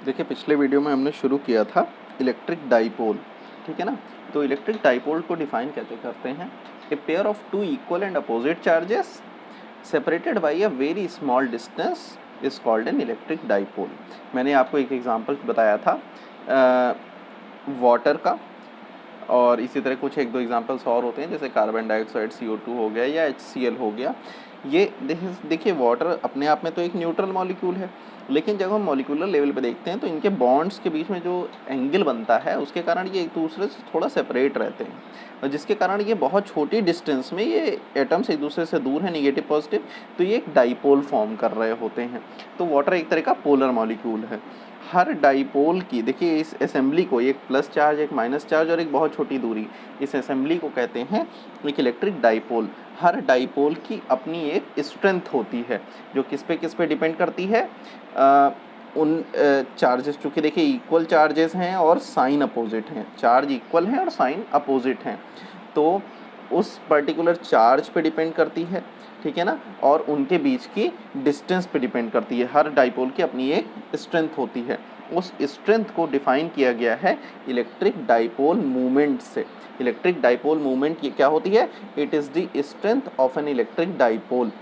देखिए पिछले वीडियो में हमने शुरू किया था इलेक्ट्रिक डाइपोल, ठीक है ना। तो इलेक्ट्रिक डाइपोल को डिफाइन कैसे करते हैं? A pair of two equal and opposite charges separated by a very small distance is called an electric dipole. मैंने आपको एक एग्जांपल बताया था वाटर का, और इसी तरह कुछ एक दो एग्जांपल्स और होते हैं, जैसे कार्बन डाइऑक्साइड CO2 हो गया या HCl हो गया। ये देखिए वाटर अपने आप में तो एक न्यूट्रल मॉलिक्यूल है, लेकिन जब हम मॉलिक्यूलर लेवल पे देखते हैं तो इनके बॉन्ड्स के बीच में जो एंगल बनता है उसके कारण ये एक दूसरे से थोड़ा सेपरेट रहते हैं, और जिसके कारण ये बहुत छोटी डिस्टेंस में ये एटम्स एक दूसरे से दूर है, निगेटिव पॉजिटिव, तो ये एक डाइपोल फॉर्म कर रहे होते हैं। तो वाटर एक तरह का पोलर मॉलिक्यूल है। हर डाइपोल की देखिए इस असेंबली को, एक प्लस चार्ज, एक माइनस चार्ज और एक बहुत छोटी दूरी, इस असेंबली को कहते हैं एक इलेक्ट्रिक डाइपोल। हर डाइपोल की अपनी एक स्ट्रेंथ होती है जो किस पे डिपेंड करती है, उन चार्जेस, चूँकि देखिए इक्वल चार्जेस हैं और साइन अपोजिट हैं, चार्ज इक्वल हैं और साइन अपोजिट हैं, तो उस पर्टिकुलर चार्ज पे डिपेंड करती है, ठीक है ना, और उनके बीच की डिस्टेंस पे डिपेंड करती है। हर डाइपोल की अपनी एक स्ट्रेंथ होती है, उस स्ट्रेंथ को डिफाइन किया गया है इलेक्ट्रिक डाइपोल मूवमेंट से। इलेक्ट्रिक डाइपोल मूवमेंट ये क्या होती है? It is the strength of N electric dipole.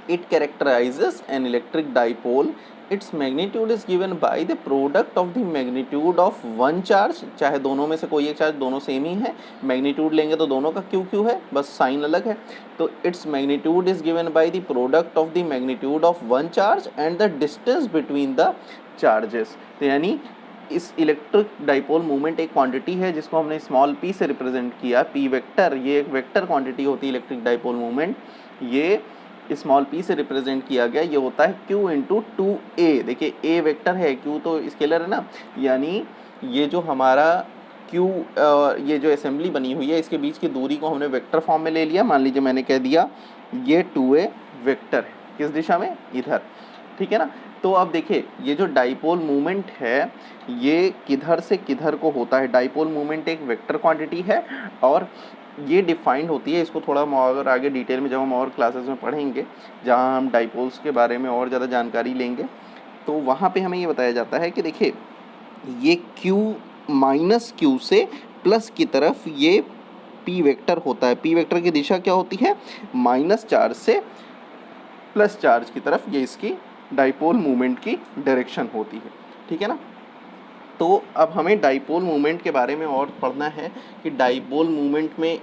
It characterizes an electric dipole. Its magnitude is given by the product of the magnitude of one charge, चाहे दोनों में से कोई एक चार्ज, दोनों सेम ही है, मैग्नीट्यूड लेंगे तो दोनों का क्यू क्यू है, बस साइन अलग है। तो its magnitude is given by the product of the magnitude of one charge and the distance between the charges. तो यानी इस इलेक्ट्रिक डाइपोल मूवमेंट एक क्वांटिटी है जिसको हमने स्मॉल p से रिप्रेजेंट किया, p वेक्टर, ये एक वेक्टर क्वांटिटी होती है इलेक्ट्रिक डाइपोल मूवमेंट। ये स्मॉल p से रिप्रेजेंट किया गया, ये होता है q इंटू 2a। देखिए a वेक्टर है, q तो स्केलर है ना, यानी ये जो हमारा q, ये जो असेंबली बनी हुई है इसके बीच की दूरी को हमने वेक्टर फॉर्म में ले लिया। मान लीजिए मैंने कह दिया ये 2a वेक्टर है, किस दिशा में? इधर, ठीक है ना। तो अब देखिए ये जो डाइपोल मूवमेंट है ये किधर से किधर को होता है। डाइपोल मूवमेंट एक वेक्टर क्वांटिटी है और ये डिफाइंड होती है, इसको थोड़ा अगर आगे डिटेल में जब हम और क्लासेस में पढ़ेंगे, जहाँ हम डाइपोल्स के बारे में और ज़्यादा जानकारी लेंगे, तो वहाँ पे हमें ये बताया जाता है कि देखिए ये Q माइनस Q से प्लस की तरफ ये P वेक्टर होता है। P वेक्टर की दिशा क्या होती है? माइनस चार्ज से प्लस चार्ज की तरफ, ये इसकी डाइपोल मूवमेंट की डायरेक्शन होती है, ठीक है ना। तो अब हमें डाइपोल मूवमेंट के बारे में और पढ़ना है कि डाइपोल मूवमेंट में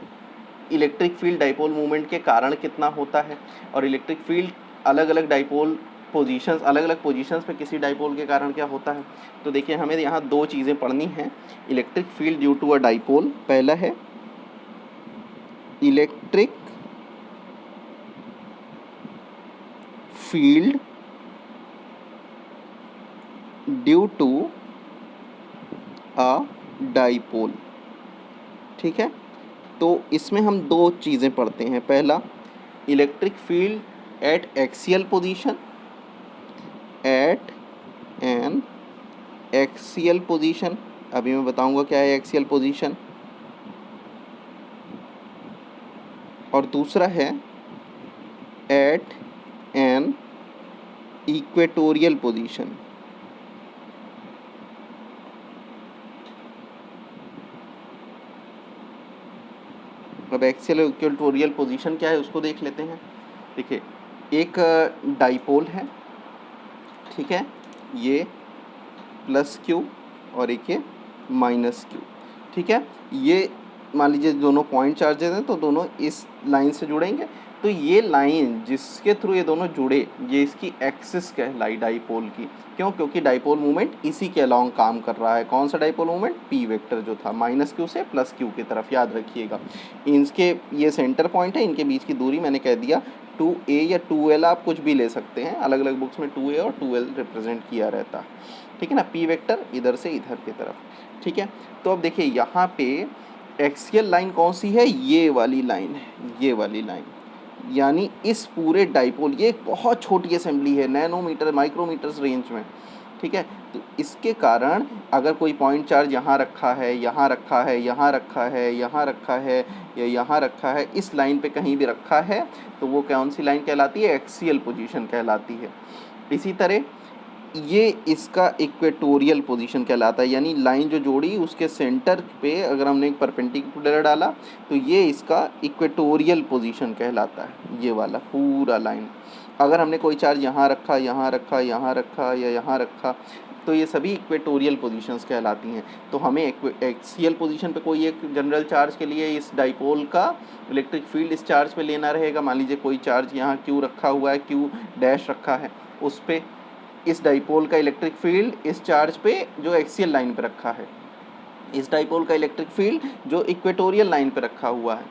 इलेक्ट्रिक फील्ड डाइपोल मूवमेंट के कारण कितना होता है, और इलेक्ट्रिक फील्ड अलग अलग डाइपोल पोजीशंस, अलग अलग पोजीशंस पे किसी डाइपोल के कारण क्या होता है। तो देखिए हमें यहाँ दो चीज़ें पढ़नी हैं। Electric field due to a dipole, पहला है electric field due to a dipole, ठीक है। तो इसमें हम दो चीज़ें पढ़ते हैं। पहला electric field at axial position, at an axial position, अभी मैं बताऊंगा क्या है एक्सियल पोजीशन। और दूसरा है एट एन इक्वेटोरियल पोजीशन। अब एक्सियल और इक्वेटोरियल पोजीशन क्या है उसको देख लेते हैं। देखिए एक डाइपोल है, ठीक है, ये प्लस Q और एक ये माइनस Q, ठीक है। ये मान लीजिए दोनों पॉइंट चार्जेस हैं तो दोनों इस लाइन से जुड़ेंगे। तो ये लाइन जिसके थ्रू ये दोनों जुड़े, ये इसकी एक्सिस कहलाई डाइपोल की। क्यों? क्योंकि डाइपोल मूवमेंट इसी के अलोंग काम कर रहा है। कौन सा डाइपोल मूवमेंट? P वेक्टर जो था माइनस Q से प्लस Q की तरफ, याद रखिएगा। इनके ये सेंटर पॉइंट है, इनके बीच की दूरी मैंने कह दिया 2a या 2l, आप कुछ भी ले सकते हैं, अलग अलग बुक्स में 2a और 2l रिप्रेजेंट किया रहता है, ठीक है ना। P वेक्टर इधर से इधर की तरफ, ठीक है। तो अब देखिए यहाँ पे एक्सियल लाइन कौन सी है? ये वाली लाइन है, ये वाली लाइन, यानी इस पूरे डाइपोल, ये एक बहुत छोटी असेंबली है, नैनोमीटर माइक्रोमीटर्स रेंज में, ठीक है। तो इसके कारण अगर कोई पॉइंट चार्ज यहाँ रखा है, यहाँ रखा है, यहाँ रखा है, यहाँ रखा है या यहाँ रखा है, इस लाइन पे कहीं भी रखा है, तो वो कौन सी लाइन कहलाती है? एक्सियल पोजीशन कहलाती है। इसी तरह ये इसका इक्वेटोरियल पोजीशन कहलाता है, यानी लाइन जो जोड़ी उसके सेंटर पे अगर हमने एक परपेंडिकुलर डाला तो ये इसका इक्वेटोरियल पोजीशन कहलाता है, ये वाला पूरा लाइन। अगर हमने कोई चार्ज यहाँ रखा, यहाँ रखा, यहाँ रखा या यहाँ रखा तो ये सभी इक्वेटोरियल पोजीशंस कहलाती हैं। तो हमें एक्सियल पोजीशन पे कोई एक जनरल चार्ज के लिए इस डाइपोल का इलेक्ट्रिक फील्ड इस चार्ज पे लेना रहेगा। मान लीजिए कोई चार्ज यहाँ क्यू रखा हुआ है, क्यू डैश रखा है, उस पर इस डाइपोल का इलेक्ट्रिक फील्ड इस चार्ज पे जो एक्सियल लाइन पे रखा है, इस डाइपोल का इलेक्ट्रिक फील्ड जो इक्वेटोरियल लाइन पे रखा हुआ है।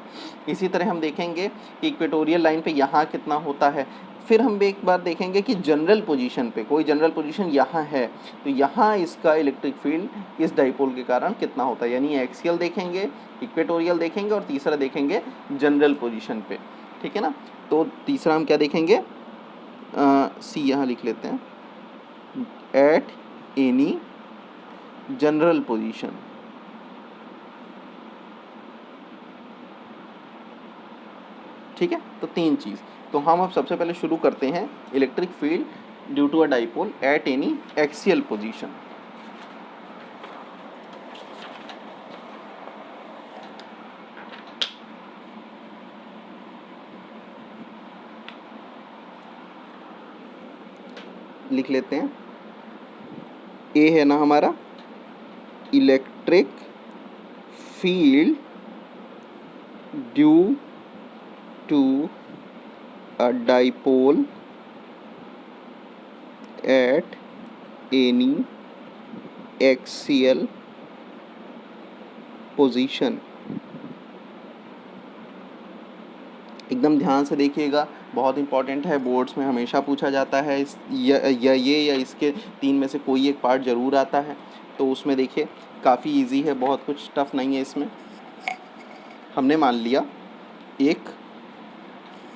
इसी तरह हम देखेंगे कि इक्वेटोरियल लाइन पे यहाँ कितना होता है। फिर हम एक बार देखेंगे कि जनरल पोजीशन पे कोई जनरल पोजीशन यहाँ है तो यहाँ इसका इलेक्ट्रिक फील्ड इस डाइपोल के कारण कितना होता है, यानी एक्सियल देखेंगे, इक्वेटोरियल देखेंगे और तीसरा देखेंगे जनरल पोजीशन पे। ठीक है ना। तो तीसरा हम क्या देखेंगे, सी यहाँ लिख लेते हैं, एट एनी जनरल पोजीशन। ठीक है। तो तीन चीज़। तो हम अब सबसे पहले शुरू करते हैं electric field due to a dipole at any axial position. लिख लेते हैं, ए है ना हमारा electric field due to a dipole at any axial position। एकदम ध्यान से देखिएगा, बहुत इंपॉर्टेंट है, बोर्ड्स में हमेशा पूछा जाता है। या इसके तीन में से कोई एक पार्ट ज़रूर आता है। तो उसमें देखिए काफ़ी इजी है, बहुत कुछ टफ नहीं है इसमें। हमने मान लिया एक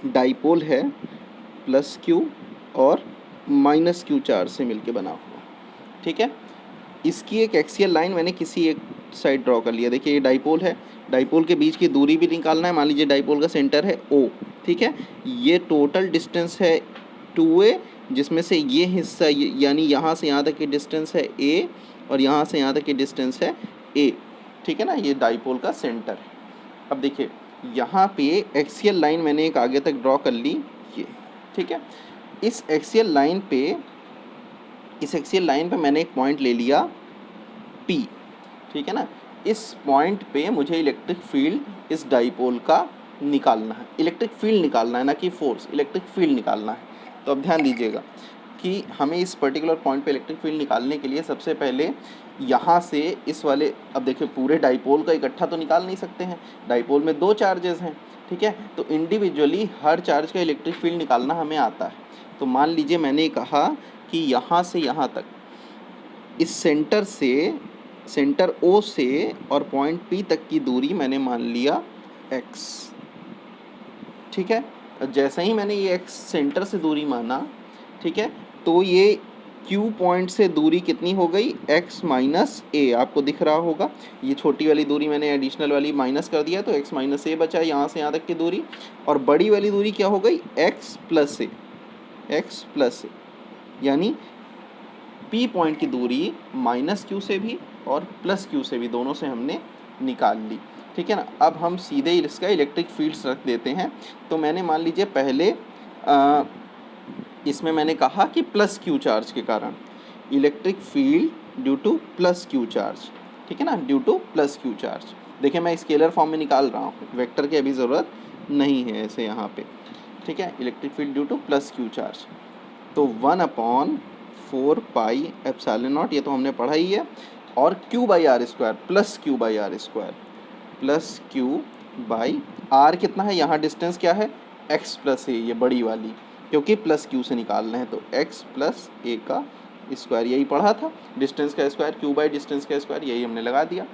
डाइपोल है प्लस क्यू और माइनस क्यू चार्ज से मिलके बना हुआ। ठीक है। इसकी एक एक्सियल लाइन मैंने किसी एक साइड ड्रॉ कर लिया। देखिए ये डाइपोल है, डाइपोल के बीच की दूरी भी निकालना है। मान लीजिए डाइपोल का सेंटर है O। ठीक है। ये टोटल डिस्टेंस है 2a, जिसमें से ये हिस्सा यानी यहाँ से यहाँ तक की डिस्टेंस है A और यहाँ से यहाँ तक की डिस्टेंस है A। ठीक है ना। ये डाइपोल का सेंटर है। अब देखिए यहाँ पे एक्सियल लाइन मैंने एक आगे तक ड्रॉ कर ली ये। ठीक है। इस एक्सियल लाइन पे मैंने एक पॉइंट ले लिया P। ठीक है ना। इस पॉइंट पे मुझे इलेक्ट्रिक फील्ड इस डाइपोल का निकालना है। इलेक्ट्रिक फील्ड निकालना है, ना कि फोर्स, इलेक्ट्रिक फील्ड निकालना है। तो अब ध्यान दीजिएगा कि हमें इस पर्टिकुलर पॉइंट पे इलेक्ट्रिक फील्ड निकालने के लिए सबसे पहले यहाँ से इस वाले, अब देखिए पूरे डाइपोल का इकट्ठा तो निकाल नहीं सकते हैं, डाइपोल में दो चार्जेस हैं। ठीक है। तो इंडिविजुअली हर चार्ज का इलेक्ट्रिक फील्ड निकालना हमें आता है। तो मान लीजिए मैंने कहा कि यहाँ से यहाँ तक इस सेंटर O से और पॉइंट P तक की दूरी मैंने मान लिया x। ठीक है। जैसे ही मैंने ये x सेंटर से दूरी माना, ठीक है, तो ये Q पॉइंट से दूरी कितनी हो गई, x माइनस ए। आपको दिख रहा होगा ये छोटी वाली दूरी मैंने एडिशनल वाली माइनस कर दिया तो x माइनस ए बचा यहाँ से यहाँ तक की दूरी। और बड़ी वाली दूरी क्या हो गई, x प्लस ए, यानी P पॉइंट की दूरी माइनस Q से भी और प्लस Q से भी, दोनों से हमने निकाल ली। ठीक है ना। अब हम सीधे इसका इलेक्ट्रिक फील्ड्स रख देते हैं। तो मैंने मान लीजिए पहले इसमें मैंने कहा कि प्लस Q चार्ज के कारण electric field due two plus Q charge. ठीक है ना, due two plus Q charge. देखिए मैं स्केलर फॉर्म में निकाल रहा हूँ, वेक्टर की अभी ज़रूरत नहीं है ऐसे यहाँ पे। ठीक है। Electric field due two plus Q charge, तो 1/4 पाई एप्सिलॉन नॉट, ये तो हमने पढ़ा ही है, और Q/r² प्लस Q/r कितना है, यहाँ डिस्टेंस क्या है, x प्लस ए, ये बड़ी वाली, क्योंकि प्लस Q से निकालना है तो x प्लस ए का स्क्वायर, यही पढ़ा था, डिस्टेंस का स्क्वायर, Q/डिस्टेंस का स्क्वायर, यही हमने लगा दिया।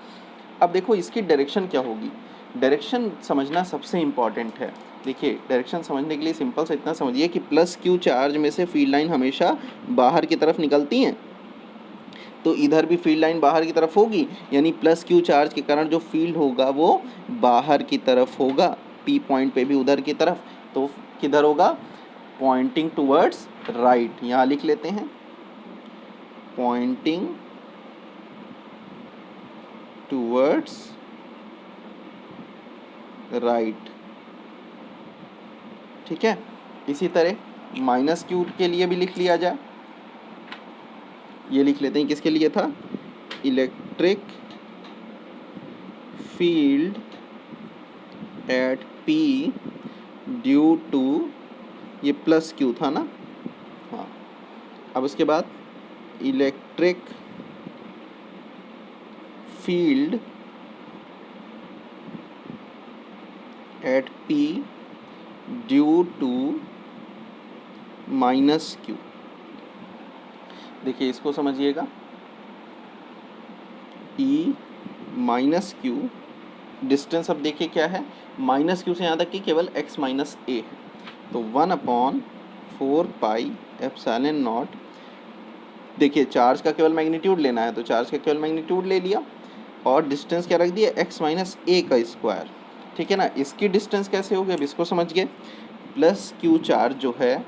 अब देखो इसकी डायरेक्शन क्या होगी, डायरेक्शन समझना सबसे इम्पॉर्टेंट है। देखिए डायरेक्शन समझने के लिए सिंपल से इतना समझिए कि प्लस Q चार्ज में से फील्ड लाइन हमेशा बाहर की तरफ निकलती हैं, तो इधर भी फील्ड लाइन बाहर की तरफ होगी, यानी प्लस Q चार्ज के कारण जो फील्ड होगा वो बाहर की तरफ होगा। P पॉइंट पे भी उधर की तरफ, तो किधर होगा, पॉइंटिंग टूवर्ड्स राइट। यहाँ लिख लेते हैं पॉइंटिंग टूवर्ड्स राइट। ठीक है, इसी तरह माइनस क्यू के लिए भी लिख लिया जाए। ये लिख लेते हैं, किसके लिए था, electric field at P due to, ये प्लस क्यू था ना, हाँ। अब उसके बाद electric field at P due to minus q. देखिए इसको समझिएगा, E माइनस क्यू, डिस्टेंस अब देखिए क्या है, माइनस क्यू से यहाँ तक कि केवल x माइनस ए है, तो 1/4πε0। देखिए चार्ज का केवल मैग्नीट्यूड लेना है तो चार्ज का केवल मैग्नीट्यूड ले लिया, और डिस्टेंस क्या रख दिया, x माइनस ए का स्क्वायर। ठीक है ना, इसकी डिस्टेंस कैसे होगी अब इसको समझ गए। प्लस क्यू चार्ज जो है,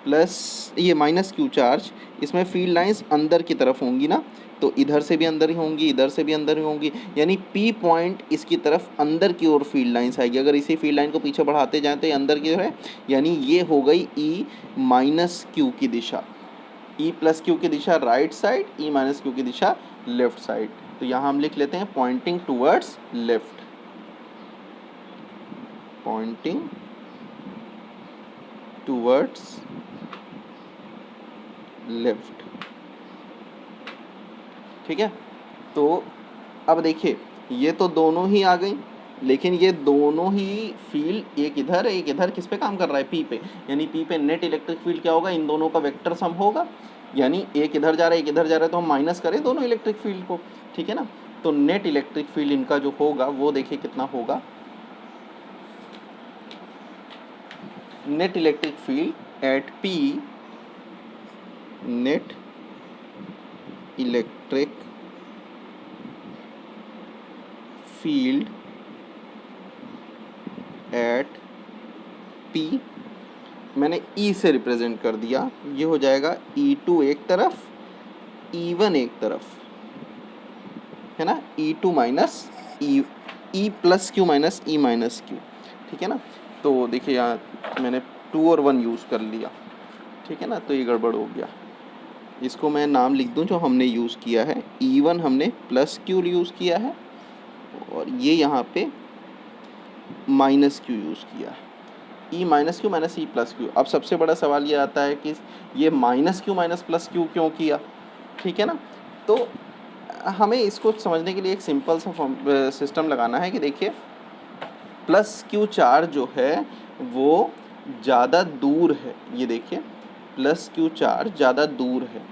प्लस ये माइनस क्यू चार्ज, इसमें फील्ड लाइंस अंदर की तरफ होंगी ना, तो इधर से भी अंदर ही होंगी, इधर से भी अंदर ही होंगी, यानी पी पॉइंट इसकी तरफ अंदर की ओर फील्ड लाइंस आएगी। अगर इसी फील्ड लाइन को पीछे बढ़ाते जाएं तो ये अंदर की ओर है, यानी ये हो गई ई माइनस क्यू की दिशा। ई प्लस क्यू की दिशा राइट साइड, ई माइनस क्यू की दिशा लेफ्ट साइड। तो यहाँ हम लिख लेते हैं pointing towards left, pointing towards left. ठीक है, तो अब देखिए ये तो दोनों ही आ गई, लेकिन ये दोनों ही फील्ड, एक इधर एक इधर, किस पे काम कर रहा है, पी पे, यानी पी पे नेट इलेक्ट्रिक फील्ड क्या होगा, इन दोनों का वेक्टर सम होगा, यानी एक इधर जा रहा है एक इधर जा रहा है, तो हम माइनस करें दोनों इलेक्ट्रिक फील्ड को। ठीक है ना, तो नेट इलेक्ट्रिक फील्ड इनका जो होगा वो देखिए कितना होगा, net electric field at P, net electric field at P, मैंने ई से रिप्रेजेंट कर दिया, ये हो जाएगा E2 एक तरफ, E1 एक तरफ, है ना, E2 minus E plus Q minus E minus Q. ठीक है ना, तो देखिए यहाँ मैंने 2 और 1 यूज़ कर लिया। ठीक है ना, तो ये गड़बड़ हो गया, इसको मैं नाम लिख दूं जो हमने यूज़ किया है, E1 हमने प्लस क्यू यूज़ किया है, और ये यहाँ पे माइनस क्यू यूज़ किया है, E minus Q minus E plus Q. अब सबसे बड़ा सवाल ये आता है कि ये minus Q minus plus Q क्यों किया। ठीक है ना, तो हमें इसको समझने के लिए एक सिंपल सा सिस्टम लगाना है कि देखिए प्लस क्यू चार्ज जो है वो ज़्यादा दूर है, ये देखिए प्लस क्यू चार्ज ज़्यादा दूर है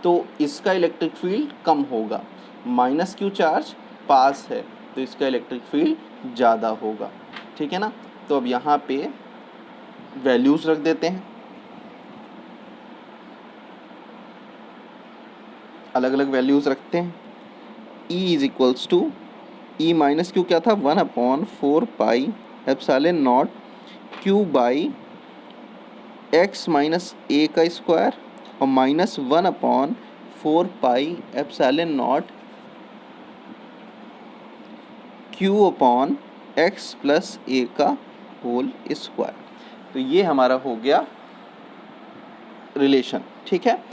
तो इसका इलेक्ट्रिक फील्ड कम होगा, माइनस क्यू चार्ज पास है तो इसका इलेक्ट्रिक फील्ड ज़्यादा होगा। ठीक है ना, तो अब यहाँ पे वैल्यूज़ रख देते हैं, अलग अलग वैल्यूज़ रखते हैं। E is equals to, E minus Q क्या था, 1/4πε0 Q by X minus A का स्क्वायर, और minus 1/4πε0 Q upon X plus A का होल स्क्वायर। तो ये हमारा हो गया रिलेशन। ठीक है,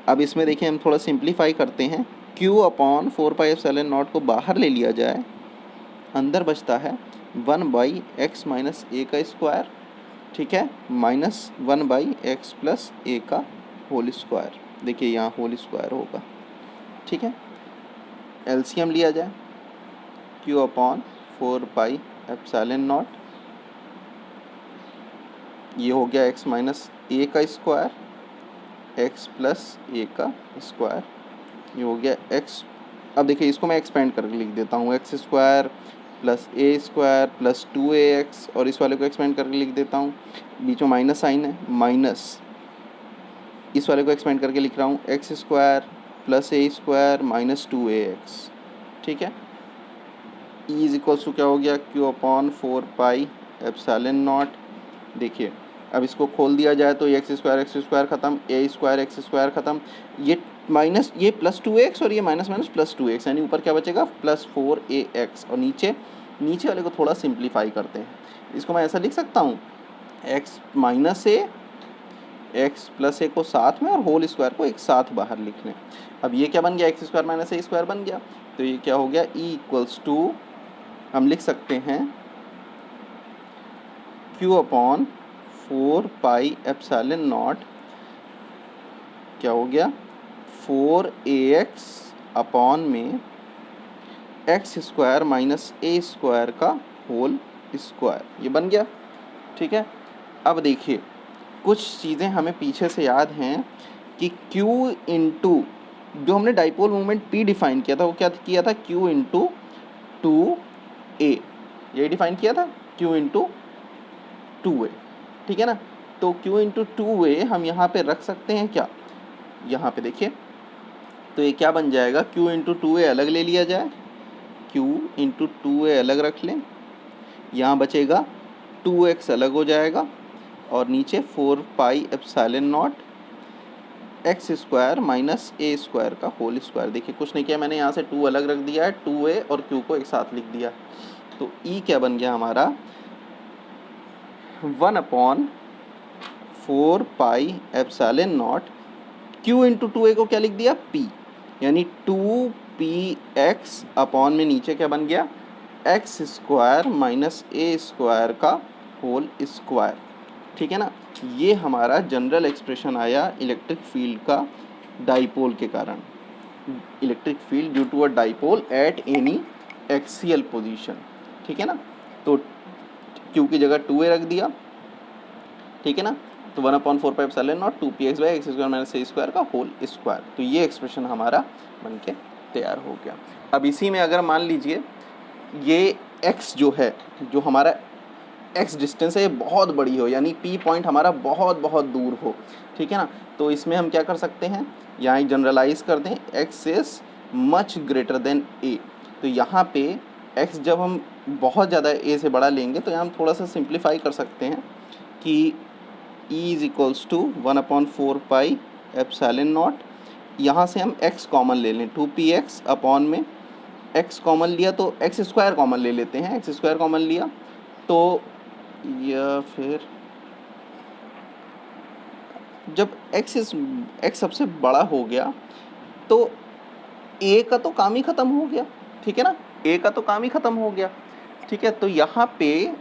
अब इसमें देखिए हम थोड़ा सिंप्लीफाई करते हैं, q अपॉन 4πε0 को बाहर ले लिया जाए, अंदर बचता है 1/x माइनस ए का स्क्वायर, ठीक है, माइनस 1/x प्लस ए का होल स्क्वायर। देखिए यहाँ होल स्क्वायर होगा। ठीक है, एलसीएम लिया जाए, q अपॉन 4πε0, ये हो गया x माइनस ए का स्क्वायर, x प्लस ए का स्क्वायर, ये हो गया x। अब देखिए इसको मैं एक्सपेंड करके लिख देता हूँ, एक्स स्क्वायर प्लस ए स्क्वायर प्लस 2ax, और इस वाले को एक्सपेंड करके लिख देता हूँ, बीच में माइनस साइन है, माइनस इस वाले को एक्सपेंड करके लिख रहा हूँ, एक्स स्क्वायर प्लस ए स्क्वायर माइनस 2ax। ठीक है, ई इज इक्वल्स टू क्या हो गया, q अपॉन 4πε0। देखिए अब इसको खोल दिया जाए तो एक्स स्क्वायर ख़त्म, ए स्क्वायर एक्स स्क्वायर ख़त्म, ये माइनस ये प्लस 2x और ये माइनस माइनस प्लस 2x, यानी ऊपर क्या बचेगा प्लस 4ax, और नीचे वाले को थोड़ा सिंप्लीफाई करते हैं। इसको मैं ऐसा लिख सकता हूँ x माइनस ए एक्स प्लस ए को साथ में और होल स्क्वायर को एक साथ बाहर लिख लें। अब ये क्या बन गया, x square minus a square बन गया। तो ये क्या हो गया, ई इक्वल्स टू हम लिख सकते हैं q अपॉन 4 एप्सिलॉन नॉट, क्या हो गया 4ax अपॉन में x square minus a square का होल स्क्वायर, ये बन गया। ठीक है, अब देखिए कुछ चीज़ें हमें पीछे से याद हैं कि Q इंटू जो हमने डाइपोल मोमेंट P डिफाइन किया था वो क्या किया था, Q इंटू 2a, यही डिफाइन किया था Q इंटू 2a। ठीक है ना, तो Q इंटू 2a हम यहाँ पे रख सकते हैं क्या, यहाँ पे देखिए, तो ये क्या बन जाएगा, Q इंटू 2a अलग ले लिया जाए, Q इंटू 2a अलग रख लें, यहाँ बचेगा 2x अलग हो जाएगा और नीचे 4 epsilon not x square minus a square का होल स्क्वायर। देखिए कुछ नहीं किया मैंने, यहाँ से 2 अलग रख दिया है, 2a और q को एक साथ लिख दिया। तो e क्या बन गया हमारा 1 upon 4 epsilon not, q into 2a को क्या लिख दिया p, यानी 2px अपॉन में नीचे क्या बन गया x square minus a square का होल स्क्वायर। ठीक है ना, ये हमारा जनरल एक्सप्रेशन आया इलेक्ट्रिक फील्ड का डाइपोल के कारण, electric field due to a dipole at any axial position. ठीक है ना, तो q की जगह 2a रख दिया। ठीक है ना, तो 1 upon 4 epsilon not 2px by x square minus a square का होल स्क्वायर, तो ये एक्सप्रेशन हमारा बन के तैयार हो गया। अब इसी में अगर मान लीजिए ये x जो है, जो हमारा x डिस्टेंस है ये बहुत बड़ी हो, यानी P पॉइंट हमारा बहुत बहुत दूर हो। ठीक है ना, तो इसमें हम क्या कर सकते हैं, यहाँ जनरलाइज कर दें x is much greater than a। तो यहाँ पे x जब हम बहुत ज़्यादा a से बड़ा लेंगे तो यहाँ हम थोड़ा सा सिंप्लीफाई कर सकते हैं कि e is equals to 1 upon 4 epsilon naught, यहाँ से हम x कॉमन ले लें, 2px अपॉन में x कॉमन लिया तो एक्स स्क्वायर कॉमन ले लेते हैं, एक्स स्क्वायर कॉमन लिया तो या फिर जब x सबसे बड़ा हो गया तो a का तो काम ही ख़त्म हो गया। ठीक है ना, a का तो काम ही ख़त्म हो गया। ठीक है, तो यहाँ पे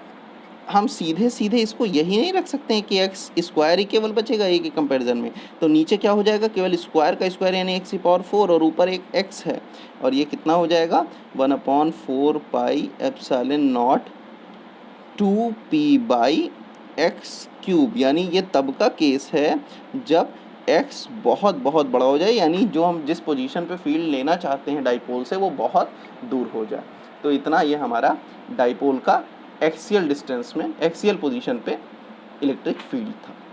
हम सीधे सीधे इसको यही नहीं रख सकते हैं कि एक्स स्क्वायर ही केवल बचेगा a के कंपैरिजन में, तो नीचे क्या हो जाएगा केवल स्क्वायर का स्क्वायर यानी एक्स की पावर 4 और ऊपर एक x है, और ये कितना हो जाएगा 1 upon 4 epsilon not 2p by x cube, यानी ये तब का केस है जब x बहुत बहुत बड़ा हो जाए, यानी जो हम जिस पोजीशन पे फील्ड लेना चाहते हैं डाइपोल से वो बहुत दूर हो जाए। तो इतना ये हमारा डाइपोल का एक्सियल डिस्टेंस में एक्सियल पोजीशन पे इलेक्ट्रिक फील्ड था।